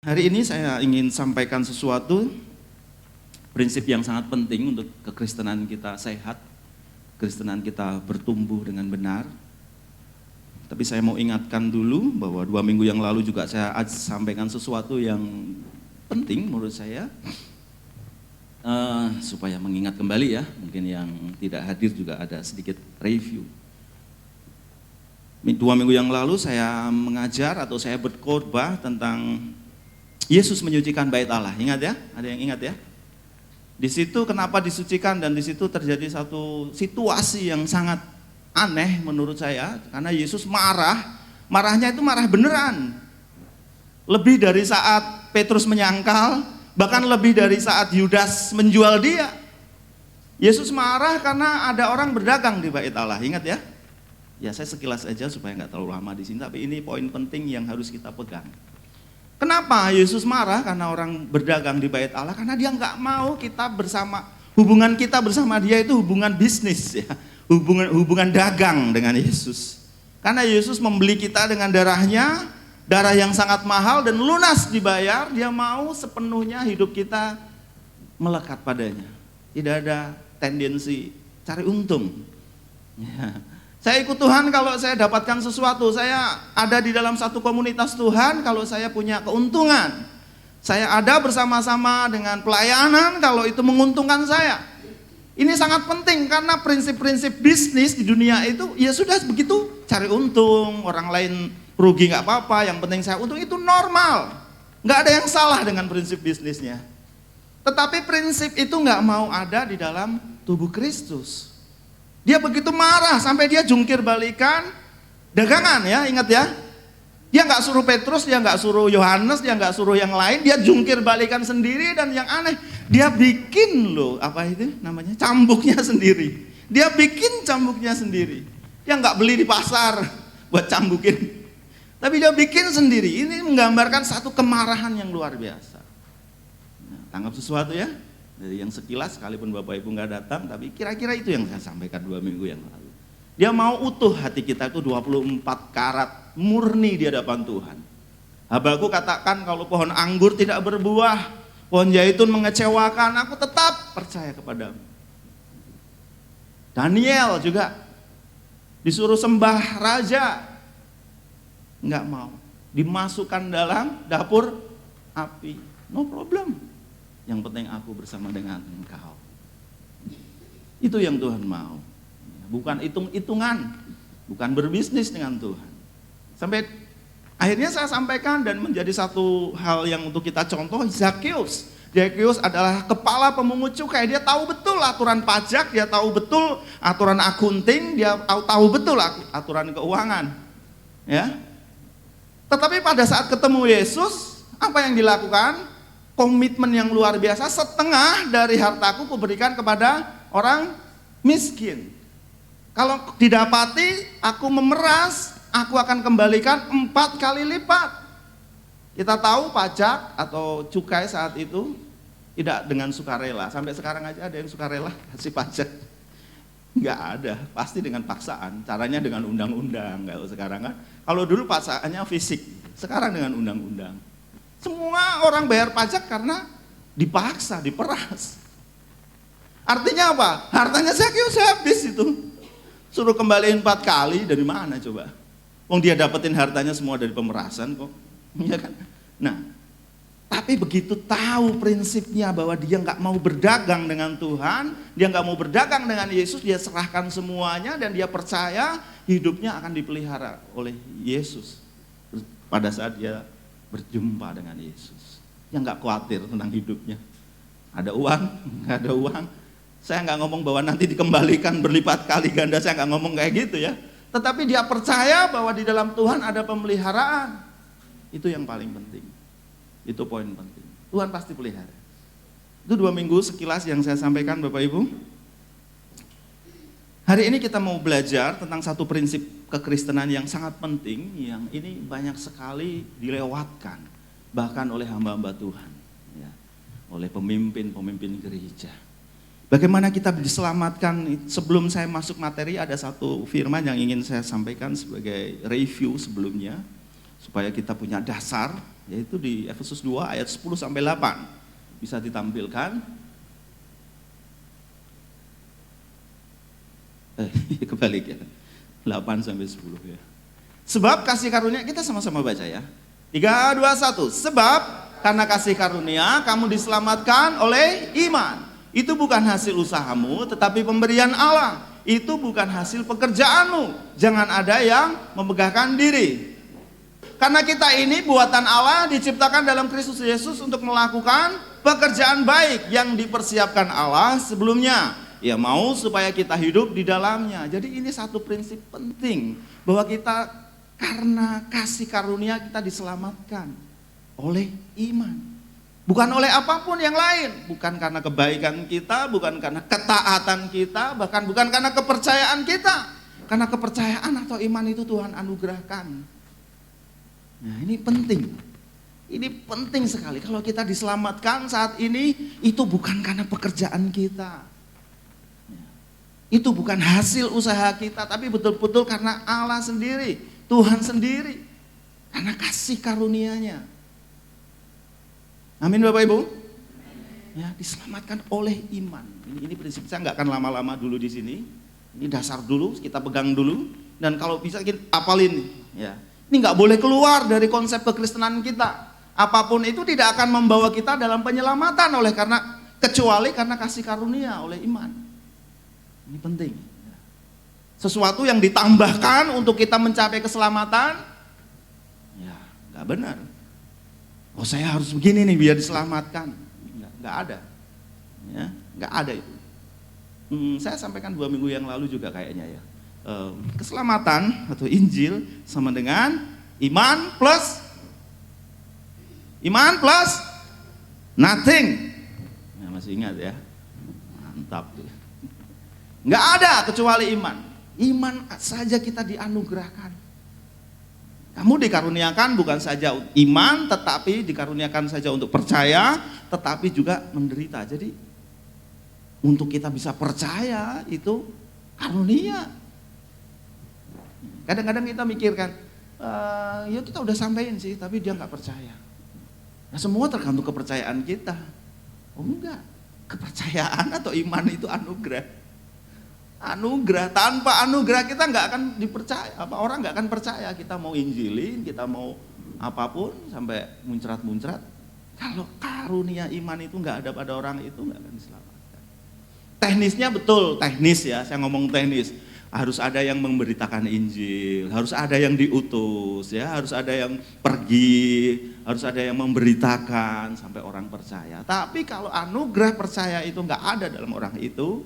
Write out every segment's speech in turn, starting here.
Hari ini saya ingin sampaikan sesuatu, prinsip yang sangat penting untuk kekristenan kita sehat, kekristenan kita bertumbuh dengan benar. Tapi saya mau ingatkan dulu bahwa 2 minggu yang lalu juga saya sampaikan sesuatu yang penting menurut saya, supaya mengingat kembali ya, mungkin yang tidak hadir juga ada sedikit review. 2 minggu yang lalu saya mengajar atau saya berkhotbah tentang Yesus menyucikan bait Allah. Ingat ya? Ada yang ingat ya? Di situ kenapa disucikan dan di situ terjadi satu situasi yang sangat aneh menurut saya, karena Yesus marah. Marahnya itu marah beneran. Lebih dari saat Petrus menyangkal, bahkan lebih dari saat Yudas menjual dia. Yesus marah karena ada orang berdagang di bait Allah. Ingat ya? Ya saya sekilas aja supaya nggak terlalu lama di sini, tapi ini poin penting yang harus kita pegang. Kenapa Yesus marah? Karena orang berdagang di bait Allah, karena dia nggak mau kita bersama, hubungan kita bersama dia itu hubungan bisnis ya, hubungan dagang dengan Yesus. Karena Yesus membeli kita dengan darahnya, darah yang sangat mahal dan lunas dibayar, dia mau sepenuhnya hidup kita melekat padanya. Tidak ada tendensi cari untung. Ya. Saya ikut Tuhan kalau saya dapatkan sesuatu, saya ada di dalam satu komunitas Tuhan kalau saya punya keuntungan. Saya ada bersama-sama dengan pelayanan kalau itu menguntungkan saya. Ini sangat penting karena prinsip-prinsip bisnis di dunia itu ya sudah begitu, cari untung, orang lain rugi nggak apa-apa, yang penting saya untung, itu normal. Nggak ada yang salah dengan prinsip bisnisnya. Tetapi prinsip itu nggak mau ada di dalam tubuh Kristus. Dia begitu marah sampai dia jungkir balikan dagangan ya, ingat ya. Dia nggak suruh Petrus, dia nggak suruh Yohanes, dia nggak suruh yang lain, dia jungkir balikan sendiri. Dan yang aneh, dia bikin loh, apa itu namanya, cambuknya sendiri. Dia bikin cambuknya sendiri. Dia nggak beli di pasar buat cambukin, tapi dia bikin sendiri. Ini menggambarkan satu kemarahan yang luar biasa. Nah, tangkap sesuatu ya. Dari yang sekilas, sekalipun Bapak Ibu nggak datang, tapi kira-kira itu yang saya sampaikan 2 minggu yang lalu. Dia mau utuh hati kita itu 24 karat, murni di hadapan Tuhan. Habakuk katakan kalau pohon anggur tidak berbuah, pohon zaitun mengecewakan, aku tetap percaya kepadamu. Daniel juga disuruh sembah raja, nggak mau, dimasukkan dalam dapur api, no problem. Yang penting aku bersama dengan engkau. Itu yang Tuhan mau. Bukan hitung-hitungan, bukan berbisnis dengan Tuhan. Sampai akhirnya saya sampaikan dan menjadi satu hal yang untuk kita contoh, Zakheus. Zakheus adalah kepala pemungut cukai. Dia tahu betul aturan pajak, dia tahu betul aturan akunting, dia tahu betul aturan keuangan. Ya. Tetapi pada saat ketemu Yesus, apa yang dilakukan? Komitmen yang luar biasa, setengah dari hartaku kuberikan kepada orang miskin. Kalau didapati, aku memeras, aku akan kembalikan 4 kali lipat. Kita tahu pajak atau cukai saat itu tidak dengan sukarela. Sampai sekarang aja ada yang sukarela kasih pajak. Enggak ada, pasti dengan paksaan. Caranya dengan undang-undang. Kalau sekarang kan, kalau dulu paksaannya fisik, sekarang dengan undang-undang. Semua orang bayar pajak karena dipaksa, diperas. Artinya apa? Hartanya Zakheus habis itu. Suruh kembaliin 4 kali, dari mana coba? Wong dia dapetin hartanya semua dari pemerasan kok. Ya kan? Nah, tapi begitu tahu prinsipnya bahwa dia nggak mau berdagang dengan Tuhan, dia nggak mau berdagang dengan Yesus, dia serahkan semuanya dan dia percaya hidupnya akan dipelihara oleh Yesus. Pada saat dia berjumpa dengan Yesus, yang nggak khawatir tentang hidupnya. Ada uang, nggak ada uang. Saya nggak ngomong bahwa nanti dikembalikan berlipat kali ganda, saya nggak ngomong kayak gitu ya. Tetapi dia percaya bahwa di dalam Tuhan ada pemeliharaan. Itu yang paling penting. Itu poin penting. Tuhan pasti pelihara. Itu 2 minggu sekilas yang saya sampaikan Bapak Ibu. Hari ini kita mau belajar tentang satu prinsip kekristenan yang sangat penting, yang ini banyak sekali dilewatkan, bahkan oleh hamba-hamba Tuhan, ya, oleh pemimpin-pemimpin gereja. Bagaimana kita diselamatkan? Sebelum saya masuk materi, ada satu firman yang ingin saya sampaikan sebagai review sebelumnya. supaya kita punya dasar, yaitu di Efesus 2 ayat 10 sampai 8. Bisa ditampilkan. Kebalik ya. 8 sampai 10 ya. Sebab kasih karunia, kita sama-sama baca ya. 3, 2, 1. Sebab karena kasih karunia kamu diselamatkan oleh iman. Itu bukan hasil usahamu, tetapi pemberian Allah. Itu bukan hasil pekerjaanmu. Jangan ada yang memegahkan diri. Karena kita ini buatan Allah, diciptakan dalam Kristus Yesus untuk melakukan pekerjaan baik yang dipersiapkan Allah sebelumnya. Ya mau supaya kita hidup di dalamnya. Jadi ini satu prinsip penting, bahwa kita karena kasih karunia kita diselamatkan oleh iman. Bukan oleh apapun yang lain. Bukan karena kebaikan kita, bukan karena ketaatan kita, bahkan bukan karena kepercayaan kita. Karena kepercayaan atau iman itu Tuhan anugerahkan. Nah ini penting. Ini penting sekali. Kalau kita diselamatkan saat ini, itu bukan karena pekerjaan kita. Itu bukan hasil usaha kita, tapi betul-betul karena Allah sendiri, Tuhan sendiri. Karena kasih karunia-Nya. Amin Bapak Ibu. Ya, diselamatkan oleh iman. Ini prinsip, saya nggak akan lama-lama dulu di sini. Ini dasar dulu, kita pegang dulu. Dan kalau bisa kita apalin. Ya. Ini nggak boleh keluar dari konsep kekristenan kita. Apapun itu tidak akan membawa kita dalam penyelamatan kecuali karena kasih karunia oleh iman. Ini penting. Sesuatu yang ditambahkan untuk kita mencapai keselamatan, ya nggak benar. Oh saya harus begini nih biar diselamatkan. Nggak ada. Ya, nggak ada itu. Saya sampaikan 2 minggu yang lalu juga kayaknya ya. Keselamatan atau Injil sama dengan iman plus nothing. Nah, masih ingat ya? Mantap. Nggak ada kecuali iman. Iman saja kita dianugerahkan. Kamu dikaruniakan bukan saja iman, tetapi dikaruniakan saja untuk percaya, tetapi juga menderita. Jadi untuk kita bisa percaya itu karunia. Kadang-kadang kita mikirkan, ya kita udah sampein sih, tapi dia nggak percaya. Nah semua tergantung kepercayaan kita. Oh enggak, kepercayaan atau iman itu anugerah. Anugerah, tanpa anugerah kita nggak akan dipercaya. Orang nggak akan percaya kita mau injilin, kita mau apapun sampai muncrat-muncrat. Kalau karunia iman itu nggak ada pada orang itu nggak akan diselamatkan. Teknisnya betul, teknis ya. Saya ngomong teknis. Harus ada yang memberitakan Injil, harus ada yang diutus, ya, harus ada yang pergi, harus ada yang memberitakan sampai orang percaya. Tapi kalau anugerah percaya itu nggak ada dalam orang itu.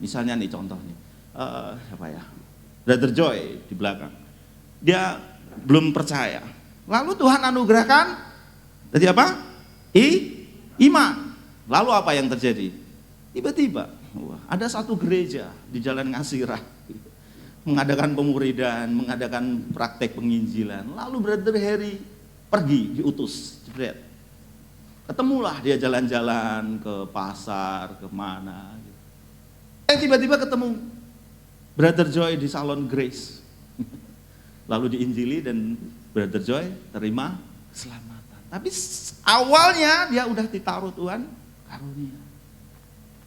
Misalnya nih contohnya, siapa ya? Brother Joy di belakang. Dia belum percaya. Lalu Tuhan anugerahkan, jadi apa? Iman. Lalu apa yang terjadi? Tiba-tiba, ada satu gereja di Jalan Ngasirah mengadakan pemuridan, mengadakan praktek penginjilan. Lalu Brother Harry pergi, diutus, jebret. Ketemulah dia jalan-jalan ke pasar, kemana. Tiba-tiba ketemu Brother Joy di Salon Grace. Lalu diinjili dan Brother Joy terima keselamatan. Tapi awalnya dia udah ditaruh Tuhan karunia.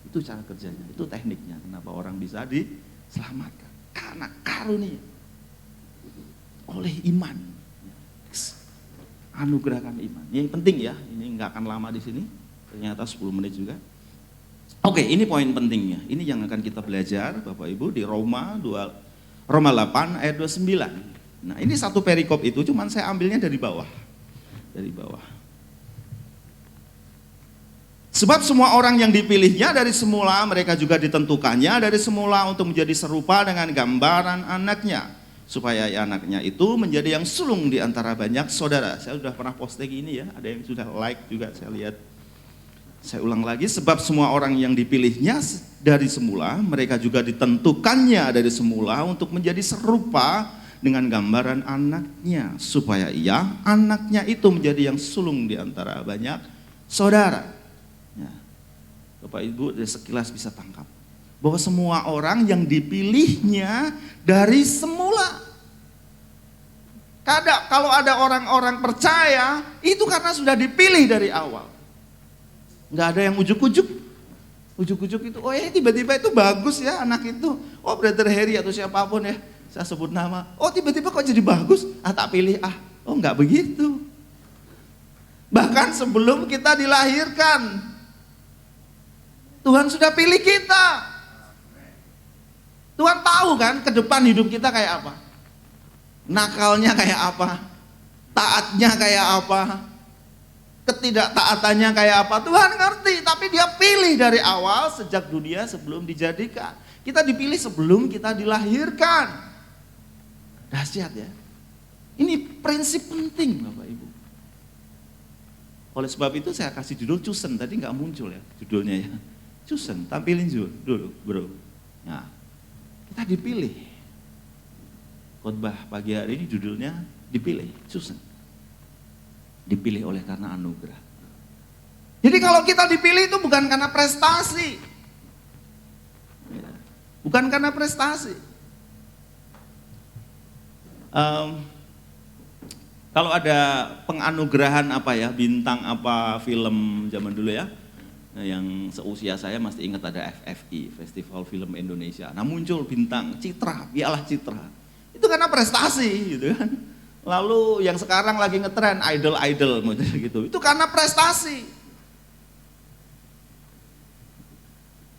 Itu cara kerjanya, itu tekniknya. Kenapa orang bisa diselamatkan? Karena karunia oleh iman. Anugerahkan iman. Ini penting ya, ini nggak akan lama di sini. Ternyata 10 menit juga. Oke, ini poin pentingnya. Ini yang akan kita belajar Bapak Ibu di Roma 8 ayat 29. Nah, ini satu perikop itu cuman saya ambilnya dari bawah. Dari bawah. Sebab semua orang yang dipilihnya dari semula, mereka juga ditentukannya dari semula untuk menjadi serupa dengan gambaran anaknya, supaya anaknya itu menjadi yang sulung di antara banyak saudara. Saya sudah pernah posting ini ya, ada yang sudah like juga saya lihat. Saya ulang lagi, sebab semua orang yang dipilihnya dari semula, mereka juga ditentukannya dari semula untuk menjadi serupa dengan gambaran anaknya, supaya anaknya itu menjadi yang sulung di antara banyak saudara. Ya. Bapak Ibu sekilas bisa tangkap bahwa semua orang yang dipilihnya dari semula. Kadang kalau ada orang-orang percaya, itu karena sudah dipilih dari awal. Nggak ada yang ujuk-ujuk. Ujuk-ujuk itu, oh ya tiba-tiba itu bagus ya anak itu. Oh Brother Harry atau siapapun ya, saya sebut nama. Oh tiba-tiba kok jadi bagus? Tak pilih Oh nggak begitu. Bahkan sebelum kita dilahirkan, Tuhan sudah pilih kita. Tuhan tahu kan ke depan hidup kita kayak apa. Nakalnya kayak apa, taatnya kayak apa, ketidaktaatannya kayak apa, Tuhan ngerti. Tapi dia pilih dari awal sejak dunia sebelum dijadikan. Kita dipilih sebelum kita dilahirkan. Dahsyat ya. Ini prinsip penting Bapak Ibu. Oleh sebab itu saya kasih judul Chosen. Tadi nggak muncul ya judulnya ya. Chosen, tampilin dulu bro. Nah, kita dipilih. Khotbah pagi hari ini judulnya dipilih, Chosen. Dipilih oleh karena anugerah. Jadi kalau kita dipilih itu bukan karena prestasi. Bukan karena prestasi. Kalau ada penganugerahan apa ya, bintang apa film zaman dulu ya, yang seusia saya masih ingat ada FFI, Festival Film Indonesia. Nah muncul bintang Citra, piala Citra. Itu karena prestasi gitu kan. Lalu yang sekarang lagi ngetren idol model gitu. Itu karena prestasi.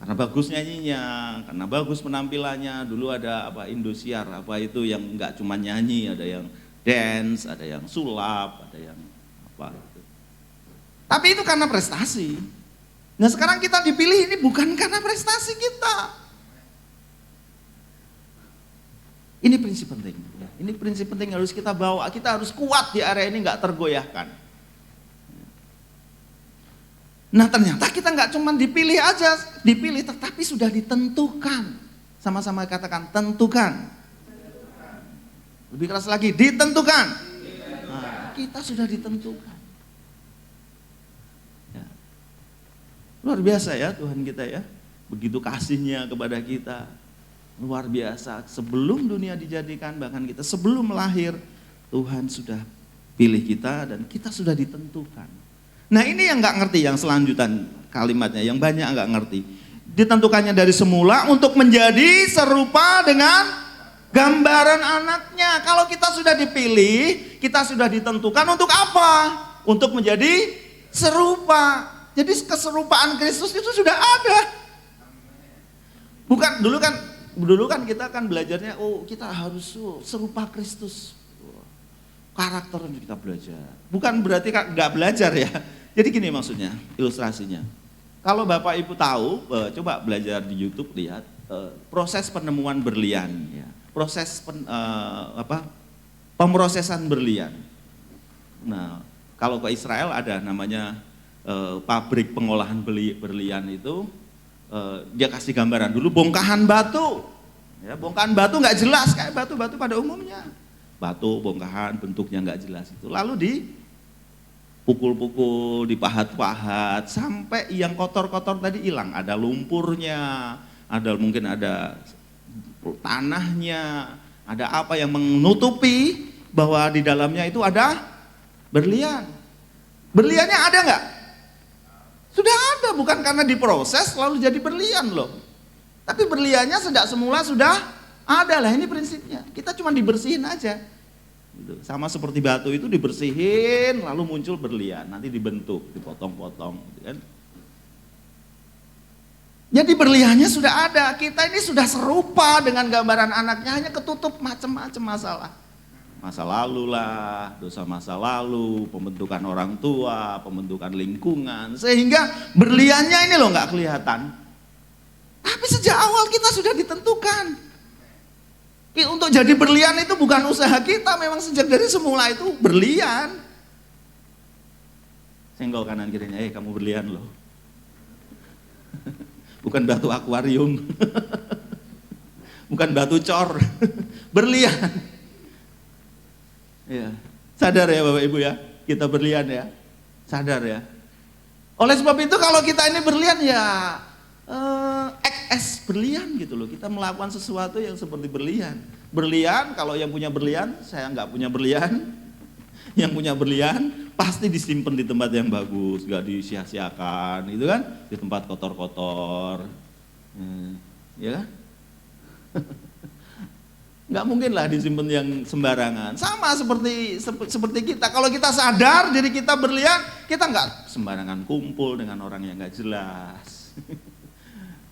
Karena bagus nyanyinya, karena bagus penampilannya. Dulu ada Indosiar, itu yang enggak cuma nyanyi, ada yang dance, ada yang sulap, ada yang gitu. Tapi itu karena prestasi. Nah sekarang kita dipilih ini bukan karena prestasi kita. Ini prinsip penting. Ini prinsip penting yang harus kita bawa. Kita harus kuat di area ini, nggak tergoyahkan. Nah ternyata kita nggak cuma dipilih aja, dipilih tetapi sudah ditentukan. Sama-sama katakan tentukan. Lebih keras lagi, ditentukan. Nah, kita sudah ditentukan. Ya. Luar biasa ya Tuhan kita ya. Begitu kasihnya kepada kita. Luar biasa, sebelum dunia dijadikan, bahkan kita sebelum lahir, Tuhan sudah pilih kita dan kita sudah ditentukan. Nah ini yang nggak ngerti, yang selanjutan kalimatnya, yang banyak nggak ngerti. Ditentukannya dari semula untuk menjadi serupa dengan gambaran anaknya. Kalau kita sudah dipilih, kita sudah ditentukan untuk apa? Untuk menjadi serupa. Jadi keserupaan Kristus itu sudah ada. Bukan dulu kan kita kan belajarnya, kita harus serupa Kristus. Karakternya kita belajar. Bukan berarti nggak belajar ya. Jadi gini maksudnya, ilustrasinya. Kalau Bapak Ibu tahu, coba belajar di YouTube, lihat proses penemuan berlian. Ya. Proses pemrosesan berlian. Nah, kalau ke Israel ada namanya pabrik pengolahan berlian itu. Dia kasih gambaran dulu bongkahan batu, ya bongkahan batu nggak jelas kayak batu-batu pada umumnya, batu bongkahan bentuknya nggak jelas itu, lalu dipukul-pukul, dipahat-pahat sampai yang kotor-kotor tadi hilang, ada lumpurnya, mungkin ada tanahnya, ada apa yang menutupi bahwa di dalamnya itu ada berlian. Berliannya ada nggak? Sudah ada, bukan karena diproses lalu jadi berlian loh. Tapi berliannya sejak semula sudah ada lah, ini prinsipnya. Kita cuma dibersihin aja. Gitu. Sama seperti batu itu dibersihin lalu muncul berlian, nanti dibentuk, dipotong-potong. Gitu kan. Jadi berliannya sudah ada, kita ini sudah serupa dengan gambaran anaknya, hanya ketutup macam-macam masalah. Masa lalu lah, dosa masa lalu, pembentukan orang tua, pembentukan lingkungan, sehingga berliannya ini loh nggak kelihatan. Tapi sejak awal kita sudah ditentukan. Untuk jadi berlian itu bukan usaha kita, memang sejak dari semula itu berlian. Senggol kanan kirinya, kamu berlian loh. Bukan batu akuarium, bukan batu cor, berlian. Ya, sadar ya Bapak Ibu ya, kita berlian ya, sadar ya. Oleh sebab itu kalau kita ini berlian ya, berlian gitu loh, kita melakukan sesuatu yang seperti berlian. Berlian, kalau yang punya berlian, saya nggak punya berlian. Yang punya berlian pasti disimpan di tempat yang bagus, nggak disia-siakan, gitu kan? Di tempat kotor-kotor, ya kan? Nggak mungkin lah disimpan yang sembarangan. Sama seperti kita. Kalau kita sadar diri kita berlian, kita nggak sembarangan kumpul dengan orang yang nggak jelas,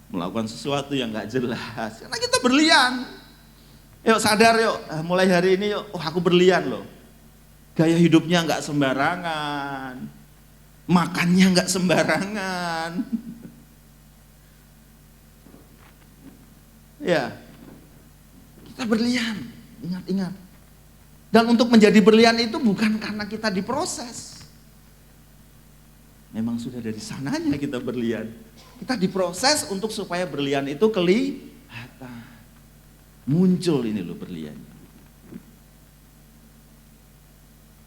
melakukan sesuatu yang nggak jelas. Karena kita berlian. Yuk sadar yuk, mulai hari ini yuk, oh aku berlian loh. Gaya hidupnya nggak sembarangan, makannya nggak sembarangan. Ya, kita berlian, ingat-ingat. Dan untuk menjadi berlian itu bukan karena kita diproses. Memang sudah dari sananya kita berlian. Kita diproses untuk supaya berlian itu kelihatan. Muncul ini loh berlian.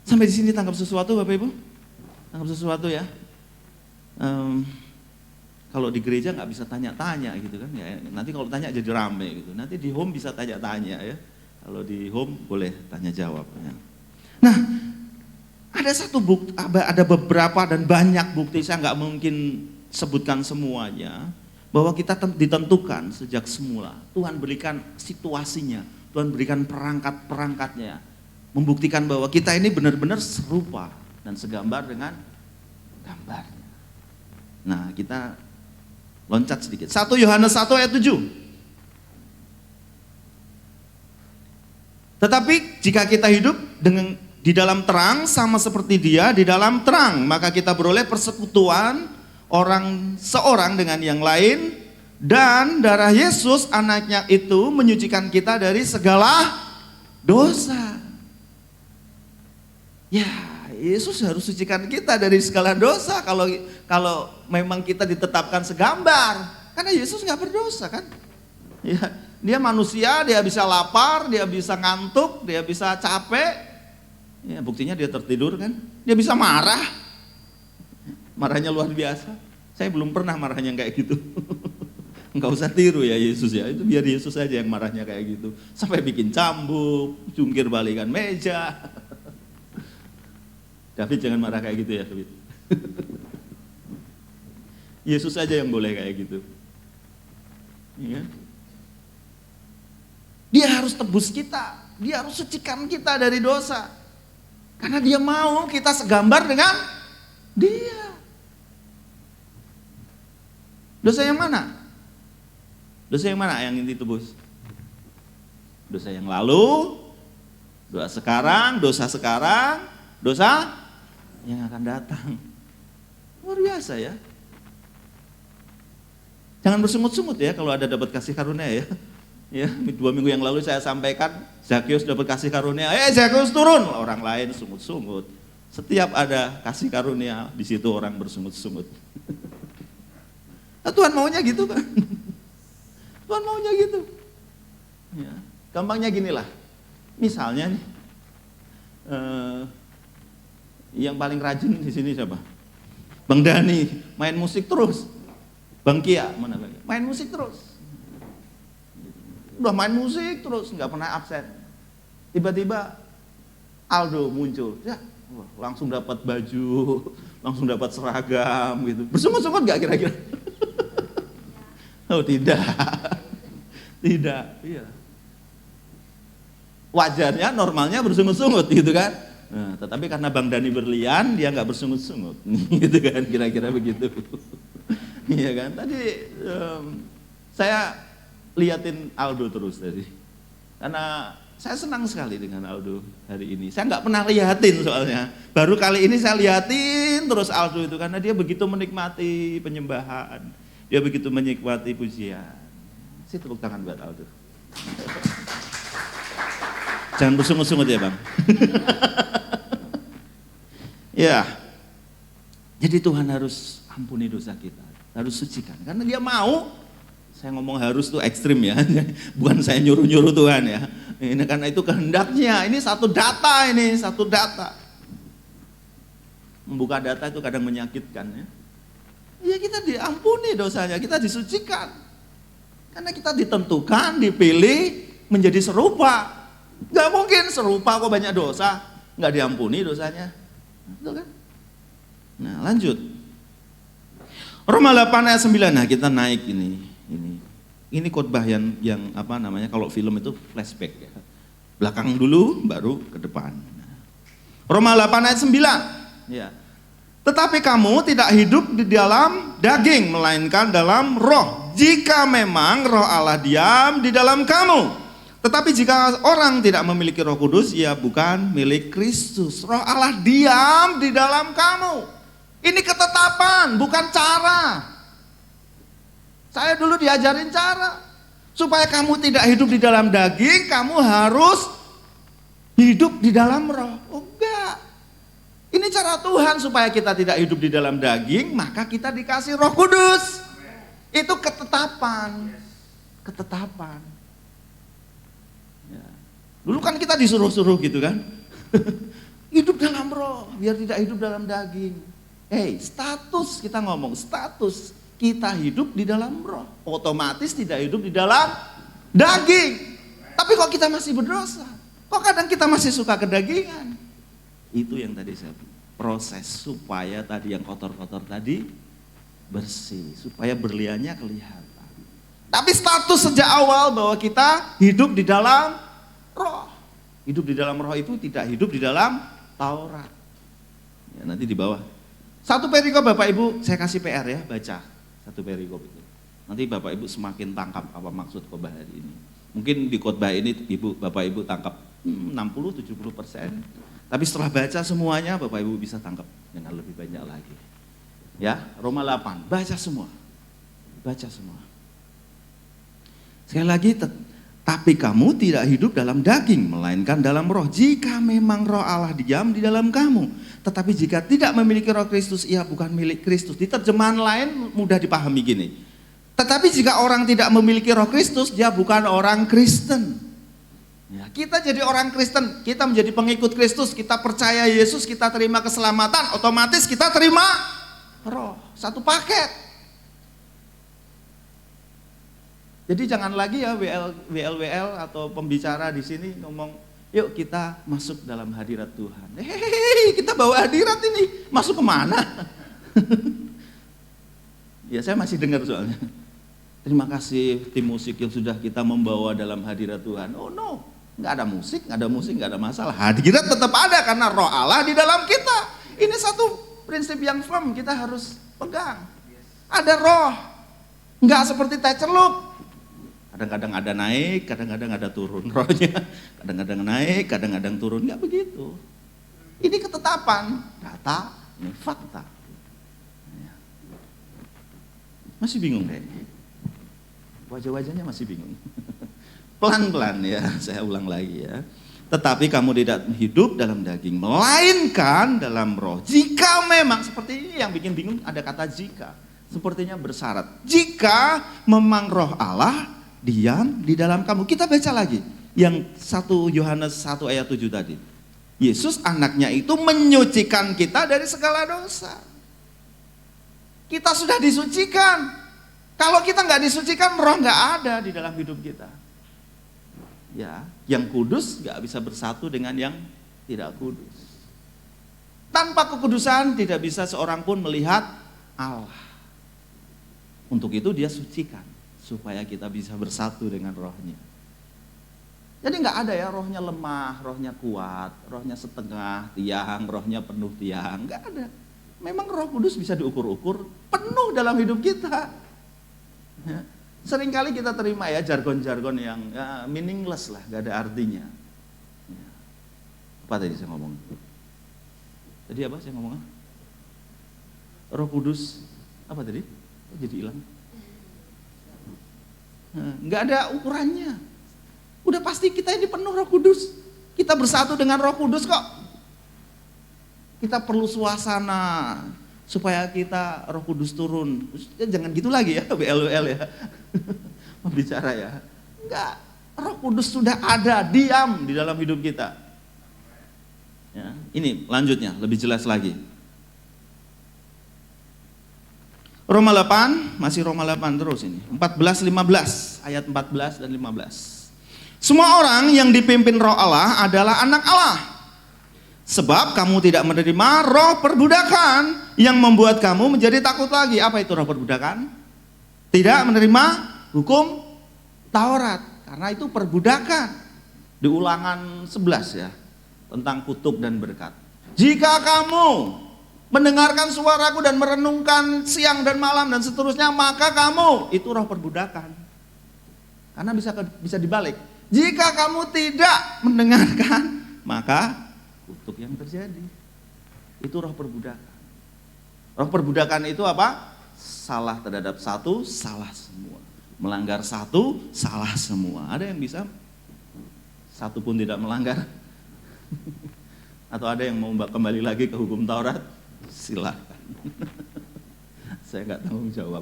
Sampai di sini tangkap sesuatu Bapak Ibu? Tangkap sesuatu ya? Kalau di gereja nggak bisa tanya-tanya gitu kan ya. Nanti kalau tanya jadi rame gitu. Nanti di home bisa tanya-tanya ya. Kalau di home boleh tanya jawab ya. Nah, ada beberapa dan banyak bukti, saya nggak mungkin sebutkan semuanya, bahwa kita ditentukan sejak semula. Tuhan berikan situasinya, Tuhan berikan perangkat-perangkatnya, membuktikan bahwa kita ini benar-benar serupa dan segambar dengan gambarnya. Nah, kita loncat sedikit. 1 Yohanes 1 ayat 7. Tetapi jika kita hidup di dalam terang sama seperti Dia di dalam terang, maka kita beroleh persekutuan seorang dengan yang lain, dan darah Yesus anaknya itu menyucikan kita dari segala dosa. Ya, Yesus harus sucikan kita dari segala dosa kalau memang kita ditetapkan segambar. Karena Yesus nggak berdosa kan? Ya, dia manusia, dia bisa lapar, dia bisa ngantuk, dia bisa capek. Ya, buktinya dia tertidur kan? Dia bisa marah. Marahnya luar biasa. Saya belum pernah marahnya kayak gitu. Enggak usah tiru ya Yesus ya. Itu biar Yesus aja yang marahnya kayak gitu. Sampai bikin cambuk, jungkir balikan meja. David jangan marah kayak gitu ya David. Yesus aja yang boleh kayak gitu. Ya. Dia harus tebus kita, dia harus sucikan kita dari dosa. Karena dia mau kita segambar dengan dia. Dosa yang mana? Dosa yang mana yang ditebus? Dosa yang lalu, dosa sekarang, dosa yang akan datang. Luar biasa ya. Jangan bersungut-sungut ya kalau ada dapat kasih karunia ya. Ya, 2 minggu yang lalu saya sampaikan Zakheus dapat kasih karunia. Zakheus turun, orang lain sungut-sungut. Setiap ada kasih karunia di situ orang bersungut-sungut. Nah, Tuhan maunya gitu kan? Tuhan maunya gitu. Ya, gampangnya ginilah. Misalnya nih, yang paling rajin di sini siapa? Bang Dani main musik terus. Bang Kia mana lagi? Main musik terus. Udah main musik terus, nggak pernah absen. Tiba-tiba Aldo muncul, ya langsung dapat baju, langsung dapat seragam gitu. Bersungut-sungut nggak kira-kira? Oh tidak, tidak. Iya. Wajarnya, normalnya bersungut-sungut gitu kan. Nah, tetapi karena Bang Dani berlian, dia nggak bersungut-sungut, gitu kan, kira-kira begitu. Iya kan, tadi saya liatin Aldo terus tadi, karena saya senang sekali dengan Aldo hari ini. Saya nggak pernah liatin soalnya, baru kali ini saya liatin terus Aldo itu, karena dia begitu menikmati penyembahan, dia begitu menikmati pujian. Sih tepuk tangan buat Aldo. Jangan bersungut-sungut ya Bang. Ya, jadi Tuhan harus ampuni dosa kita, harus sucikan. Karena dia mau, saya ngomong harus tuh ekstrim ya, bukan saya nyuruh-nyuruh Tuhan ya. Ini karena itu kehendaknya, ini satu data. Membuka data itu kadang menyakitkan ya. Ya kita diampuni dosanya, kita disucikan. Karena kita ditentukan, dipilih, menjadi serupa. Nggak mungkin serupa kok banyak dosa, nggak diampuni dosanya. Betul kan? Nah, lanjut. Roma 8 ayat 9. Nah, kita naik ini. Ini khotbah yang apa namanya, kalau film itu flashback ya. Belakang dulu baru ke depan. Roma 8 ayat 9. Ya. Tetapi kamu tidak hidup di dalam daging, melainkan dalam roh. Jika memang roh Allah diam di dalam kamu. Tetapi jika orang tidak memiliki Roh Kudus, ia bukan milik Kristus. Roh Allah diam di dalam kamu. Ini ketetapan, bukan cara. Saya dulu diajarin cara. Supaya kamu tidak hidup di dalam daging, kamu harus hidup di dalam roh. Oh enggak. Ini cara Tuhan supaya kita tidak hidup di dalam daging, maka kita dikasih Roh Kudus. Itu ketetapan. Ketetapan. Ya. Dulu kan kita disuruh-suruh gitu kan. Hidup dalam roh, biar tidak hidup dalam daging. Status, kita ngomong status. Kita hidup di dalam roh. Otomatis tidak hidup di dalam daging. Tapi kok kita masih berdosa? Kok kadang kita masih suka kedagingan? Itu yang tadi saya proses supaya tadi yang kotor-kotor tadi bersih, supaya berliannya kelihatan. Tapi status sejak awal bahwa kita hidup di dalam roh. Hidup di dalam roh itu tidak hidup di dalam Taurat. Ya, nanti di bawah. Satu perikop Bapak Ibu, saya kasih PR ya, baca satu perikop itu. Nanti Bapak Ibu semakin tangkap apa maksud khotbah hari ini. Mungkin di khotbah ini Bapak Ibu tangkap 60-70%. Tapi setelah baca semuanya Bapak Ibu bisa tangkap dengan lebih banyak lagi. Ya, Roma 8, baca semua. Baca semua. Sekali lagi, tapi kamu tidak hidup dalam daging, melainkan dalam roh. Jika memang roh Allah diam di dalam kamu. Tetapi jika tidak memiliki roh Kristus, ia bukan milik Kristus. Di terjemahan lain mudah dipahami gini. Tetapi jika orang tidak memiliki roh Kristus, dia bukan orang Kristen. Ya, kita jadi orang Kristen, kita menjadi pengikut Kristus, kita percaya Yesus, kita terima keselamatan, otomatis kita terima roh. Satu paket. Jadi jangan lagi ya WL atau pembicara di sini ngomong, yuk kita masuk dalam hadirat Tuhan. Kita bawa hadirat ini, masuk kemana? Ya saya masih dengar soalnya. Terima kasih tim musik yang sudah kita membawa dalam hadirat Tuhan. Oh no, nggak ada musik, nggak ada masalah. Hadirat tetap ada karena roh Allah di dalam kita. Ini satu prinsip yang firm kita harus pegang. Ada roh, nggak seperti teh celup. Kadang-kadang ada naik, kadang-kadang ada turun rohnya. Kadang-kadang naik, kadang-kadang turun. Nggak begitu. Ini ketetapan, data, ini fakta. Masih bingung kayaknya. Wajah-wajahnya masih bingung. Pelan-pelan ya, saya ulang lagi ya. Tetapi kamu tidak hidup dalam daging, melainkan dalam roh. Jika memang, seperti ini yang bikin bingung ada kata jika. Sepertinya bersyarat. Jika memang roh Allah diam di dalam kamu. Kita baca lagi yang 1 Yohanes 1 ayat 7 tadi. Yesus anaknya itu menyucikan kita dari segala dosa. Kita sudah disucikan. Kalau kita nggak disucikan, roh nggak ada di dalam hidup kita. Ya, yang kudus nggak bisa bersatu dengan yang tidak kudus. Tanpa kekudusan tidak bisa seorang pun melihat Allah. Untuk itu dia sucikan. Supaya kita bisa bersatu dengan rohnya. Jadi nggak ada ya rohnya lemah, rohnya kuat, rohnya setengah tiang, rohnya penuh tiang, nggak ada. Memang Roh Kudus bisa diukur-ukur penuh dalam hidup kita. Ya. Seringkali kita terima ya jargon-jargon yang ya, meaningless lah, nggak ada artinya. Ya. Apa tadi saya ngomong? Tadi apa saya ngomong? Roh Kudus apa tadi? Jadi hilang. Nggak ada ukurannya. Udah pasti kita ini penuh Roh Kudus. Kita bersatu dengan Roh Kudus kok. Kita perlu suasana supaya kita Roh Kudus turun. Jangan gitu lagi ya, WL ya. Membicara ya. Enggak, Roh Kudus sudah ada, diam di dalam hidup kita. Ya, ini lanjutnya lebih jelas lagi. Roma 8, masih Roma 8 terus ini. 14-15, ayat 14 dan 15. Semua orang yang dipimpin Roh Allah adalah anak Allah. Sebab kamu tidak menerima roh perbudakan yang membuat kamu menjadi takut lagi. Apa itu roh perbudakan? Tidak menerima hukum Taurat, karena itu perbudakan. Di Ulangan 11 ya, tentang kutuk dan berkat. Jika kamu mendengarkan suaraku dan merenungkan siang dan malam dan seterusnya, maka kamu, itu roh perbudakan. Karena bisa dibalik. Jika kamu tidak mendengarkan, maka kutuk yang terjadi. Itu roh perbudakan. Roh perbudakan itu apa? Salah terhadap satu, salah semua. Melanggar satu, salah semua. Ada yang bisa satu pun tidak melanggar? Atau ada yang mau kembali lagi ke hukum Taurat? Silakan. Saya nggak tanggung jawab.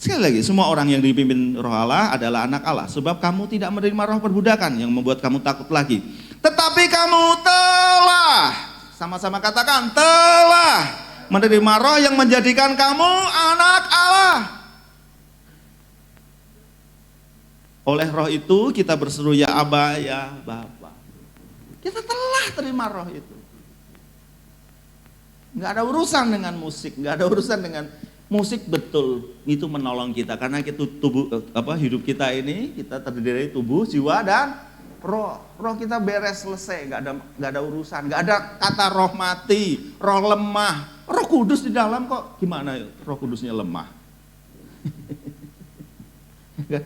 Sekali lagi, semua orang yang dipimpin Roh Allah adalah anak Allah. Sebab kamu tidak menerima roh perbudakan yang membuat kamu takut lagi. Tetapi kamu telah, sama-sama katakan, telah menerima roh yang menjadikan kamu anak Allah. Oleh roh itu kita berseru ya Aba, ya Bapa. Kita telah terima roh itu. Nggak ada urusan dengan musik, nggak ada urusan dengan musik, betul itu menolong kita karena kita hidup kita ini kita terdiri dari tubuh, jiwa dan roh. Roh kita beres, selesai, nggak ada urusan, nggak ada kata roh mati, roh lemah. Roh Kudus di dalam kok gimana ya? Roh Kudusnya lemah. Kan?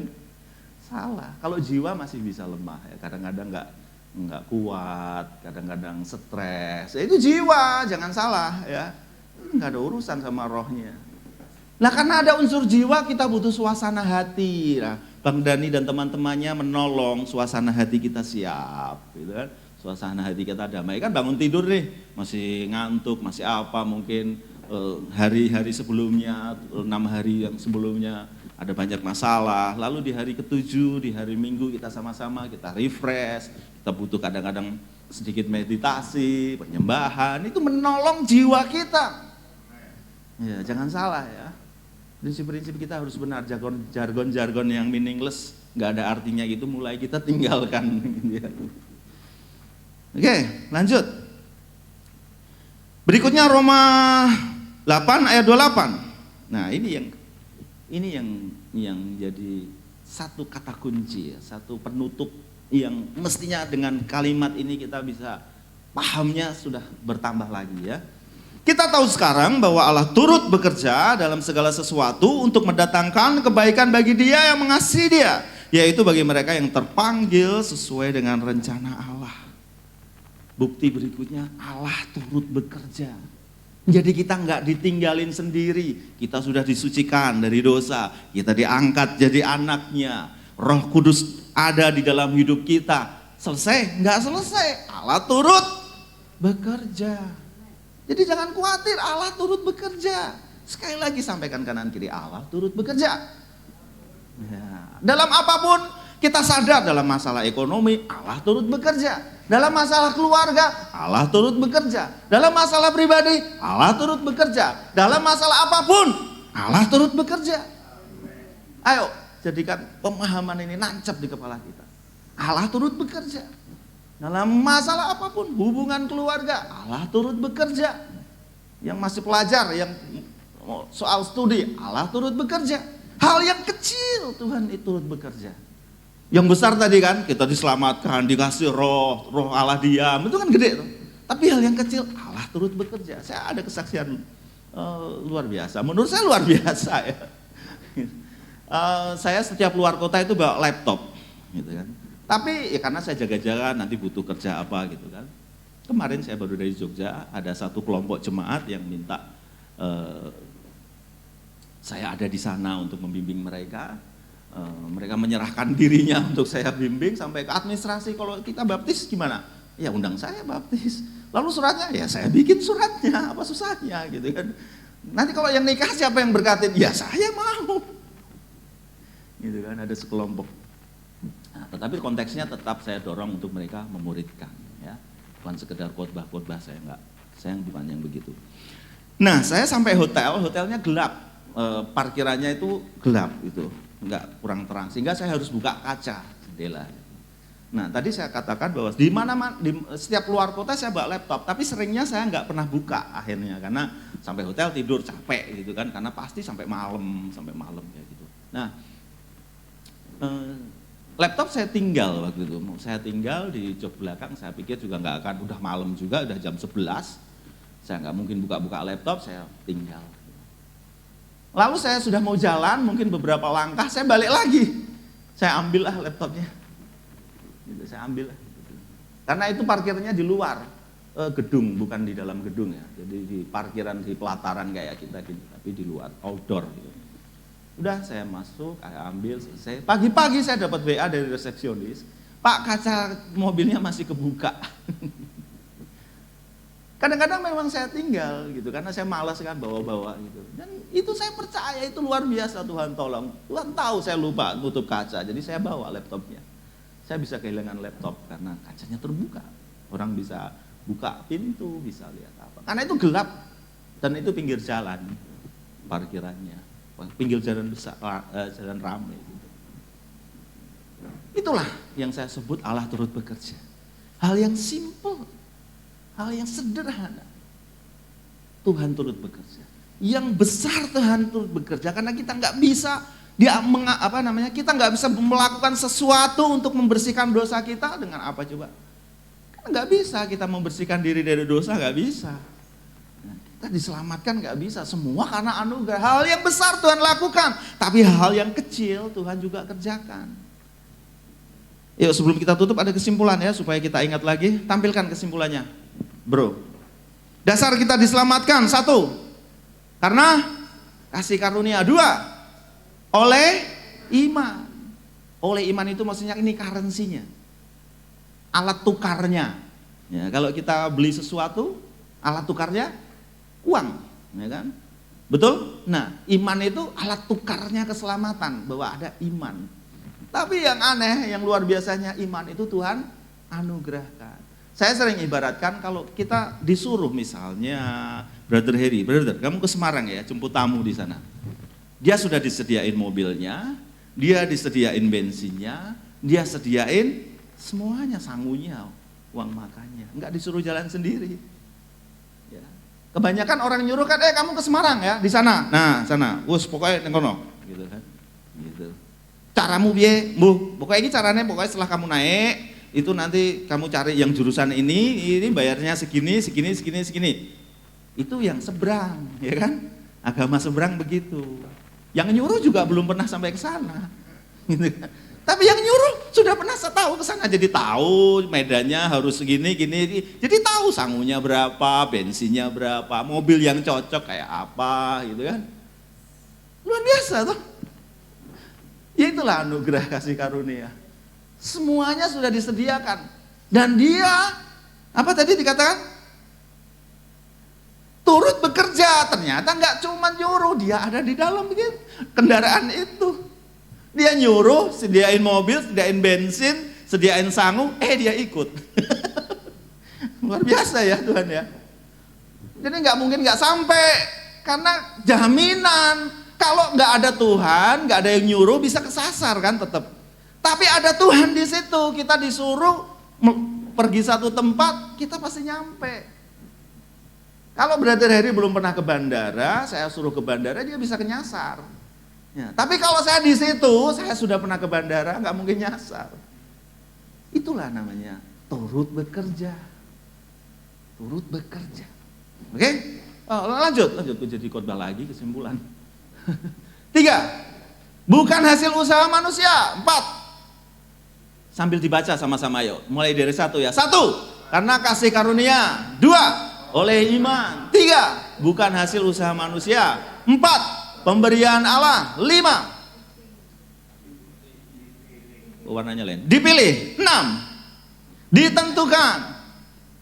Salah. Kalau jiwa masih bisa lemah ya, kadang-kadang nggak kuat, kadang-kadang stres. Ya, itu jiwa, jangan salah ya. Nggak ada urusan sama rohnya. Nah, karena ada unsur jiwa kita butuh suasana hati. Nah, Bang Dani dan teman-temannya menolong suasana hati kita siap, gitu kan? Suasana hati kita damai. Kan bangun tidur nih, masih ngantuk, masih apa mungkin hari-hari sebelumnya, 6 hari yang sebelumnya ada banyak masalah, lalu di hari ke-7, di hari Minggu kita sama-sama, kita refresh, kita butuh kadang-kadang sedikit meditasi, penyembahan, itu menolong jiwa kita. Ya, jangan salah ya, prinsip-prinsip kita harus benar, jargon-jargon yang meaningless, gak ada artinya gitu, mulai kita tinggalkan. Oke, lanjut. Berikutnya Roma 8 ayat 28. Nah ini yang jadi satu kata kunci ya, satu penutup yang mestinya dengan kalimat ini kita bisa pahamnya sudah bertambah lagi ya. Kita tahu sekarang bahwa Allah turut bekerja dalam segala sesuatu untuk mendatangkan kebaikan bagi dia yang mengasihi dia, yaitu bagi mereka yang terpanggil sesuai dengan rencana Allah. Bukti berikutnya, Allah turut bekerja. Jadi kita nggak ditinggalin sendiri, kita sudah disucikan dari dosa, kita diangkat jadi anaknya, Roh Kudus ada di dalam hidup kita. Selesai? Nggak selesai, Allah turut bekerja. Jadi jangan khawatir, Allah turut bekerja. Sekali lagi sampaikan kanan kiri, Allah turut bekerja. Ya. Dalam apapun kita sadar, dalam masalah ekonomi Allah turut bekerja. Dalam masalah keluarga, Allah turut bekerja. Dalam masalah pribadi, Allah turut bekerja. Dalam masalah apapun, Allah turut bekerja. Ayo, jadikan pemahaman ini nancap di kepala kita. Allah turut bekerja. Dalam masalah apapun, hubungan keluarga, Allah turut bekerja. Yang masih pelajar, yang soal studi, Allah turut bekerja. Hal yang kecil, Tuhan itu turut bekerja. Yang besar tadi kan, kita diselamatkan, dikasih roh Allah diam, itu kan gede tuh. Tapi hal yang kecil, Allah turut bekerja. Saya ada kesaksian luar biasa, menurut saya luar biasa ya. Saya setiap luar kota itu bawa laptop, gitu kan. Tapi ya karena saya jaga-jaga, nanti butuh kerja apa gitu kan. Kemarin saya baru dari Jogja, ada satu kelompok jemaat yang minta saya ada di sana untuk membimbing mereka. Mereka menyerahkan dirinya untuk saya bimbing sampai ke administrasi. Kalau kita baptis gimana? Ya undang saya baptis. Lalu suratnya, ya saya bikin suratnya, apa susahnya gitu kan. Nanti kalau yang nikah siapa yang berkatin? Ya saya mau. Gitu kan, ada sekelompok. Nah, tetapi konteksnya tetap saya dorong untuk mereka memuridkan ya. Bukan sekedar khotbah-khotbah, saya bukan yang begitu. Nah, saya sampai hotelnya gelap. Parkirannya itu gelap gitu. Enggak kurang terang, sehingga saya harus buka kaca jendela. Nah, tadi saya katakan bahwa di mana di setiap keluar kota saya bawa laptop, tapi seringnya saya nggak pernah buka akhirnya karena sampai hotel tidur capek gitu kan, karena pasti sampai malam kayak gitu. Nah, laptop saya tinggal waktu itu, saya tinggal di jok belakang, saya pikir juga nggak akan, udah malam juga, udah jam 11, saya nggak mungkin buka-buka laptop, saya tinggal. Lalu saya sudah mau jalan, mungkin beberapa langkah, saya balik lagi, saya ambil laptopnya. Gitu, saya ambil karena itu parkirnya di luar gedung, bukan di dalam gedung ya, jadi di parkiran di pelataran kayak kita gitu, tapi di luar outdoor gitu. Udah saya masuk, saya ambil, selesai. Pagi-pagi saya dapat WA dari resepsionis, Pak, kaca mobilnya masih kebuka. Kadang-kadang memang saya tinggal gitu karena saya malas kan bawa-bawa gitu, dan itu saya percaya itu luar biasa. Tuhan tolong, Tuhan tahu saya lupa tutup kaca, jadi saya bawa laptopnya. Saya bisa kehilangan laptop karena kacanya terbuka. Orang bisa buka pintu, bisa lihat apa. Karena itu gelap dan itu pinggir jalan parkirannya, pinggir jalan besar, jalan ramai. Gitu. Itulah yang saya sebut Allah turut bekerja. Hal yang simple, hal yang sederhana. Tuhan turut bekerja. Yang besar Tuhan turut bekerja karena kita nggak bisa. Kita nggak bisa melakukan sesuatu untuk membersihkan dosa kita dengan apa coba? Kan nggak bisa kita membersihkan diri dari dosa, nggak bisa. Kita diselamatkan nggak bisa, semua karena anugerah. Hal yang besar Tuhan lakukan, tapi hal yang kecil Tuhan juga kerjakan. Yuk sebelum kita tutup ada kesimpulan ya, supaya kita ingat lagi. Tampilkan kesimpulannya, bro. Dasar kita diselamatkan, 1, karena kasih karunia. 2, oleh iman. Oleh iman itu maksudnya ini currency-nya, alat tukarnya. Ya, kalau kita beli sesuatu, alat tukarnya uang, ya kan? Betul? Nah, iman itu alat tukarnya keselamatan, bahwa ada iman. Tapi yang aneh, yang luar biasanya, iman itu Tuhan anugerahkan. Saya sering ibaratkan kalau kita disuruh misalnya, Brother Heri, brother, kamu ke Semarang ya, jemput tamu di sana. Dia sudah disediain mobilnya, dia disediain bensinnya, dia sediain semuanya, sangunya, uang makannya, enggak disuruh jalan sendiri. Ya. Kebanyakan orang nyuruh kan, kamu ke Semarang ya, di sana, nah sana, pokoknya nengkono, gitu kan, gitu. Caramu biye, pokoknya ini caranya, pokoknya setelah kamu naik, itu nanti kamu cari yang jurusan ini bayarnya segini. Itu yang seberang, ya kan? Agama seberang begitu. Yang nyuruh juga belum pernah sampai ke sana. Gitu kan? Tapi yang nyuruh sudah pernah tahu ke sana, jadi tahu medannya harus segini, gini. Jadi tahu sangunya berapa, bensinnya berapa, mobil yang cocok kayak apa, gitu kan? Luar biasa tuh. Ya itulah anugerah kasih karunia. Semuanya sudah disediakan. Dan dia, apa tadi dikatakan? Turut bekerja. Ternyata nggak cuma nyuruh, dia ada di dalam kendaraan itu. Dia nyuruh, sediain mobil, sediain bensin, sediain sangu, dia ikut. Luar biasa ya Tuhan ya. Jadi nggak mungkin nggak sampai, karena jaminan kalau nggak ada Tuhan, nggak ada yang nyuruh, bisa kesasar kan tetap. Tapi ada Tuhan di situ, kita disuruh pergi satu tempat, kita pasti nyampe. Kalau Brother Heri belum pernah ke bandara, saya suruh ke bandara, dia bisa kenyasar. Ya, tapi kalau saya di situ, saya sudah pernah ke bandara, nggak mungkin nyasar. Itulah namanya turut bekerja. Turut bekerja. Oke? Lanjut jadi khotbah lagi, kesimpulan. 3, bukan hasil usaha manusia. 4, sambil dibaca sama-sama yuk. Mulai dari 1 ya. 1, karena kasih karunia. 2, oleh iman. 3, bukan hasil usaha manusia. 4, pemberian Allah. 5, warnanya lain, dipilih. 6, ditentukan.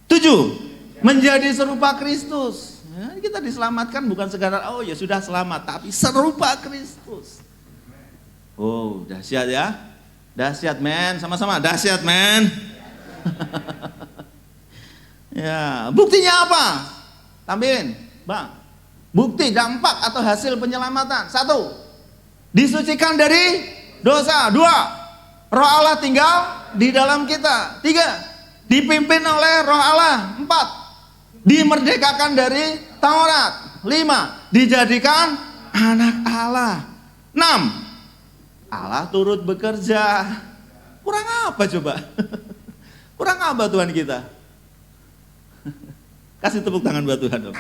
7, menjadi serupa Kristus. Ya, kita diselamatkan bukan sekadar ya sudah selamat, tapi serupa Kristus. Oh, dahsyat ya. Dahsyat men, sama-sama dahsyat men. Ya, buktinya apa? Tampilin, Bang. Bukti, dampak atau hasil penyelamatan. 1, disucikan dari dosa. 2, Roh Allah tinggal di dalam kita. 3, dipimpin oleh Roh Allah. 4, dimerdekakan dari Taurat. 5, dijadikan anak Allah. 6, Allah turut bekerja. Kurang apa coba? Kurang apa Tuhan kita? Kasih tepuk tangan buat Tuhan dong.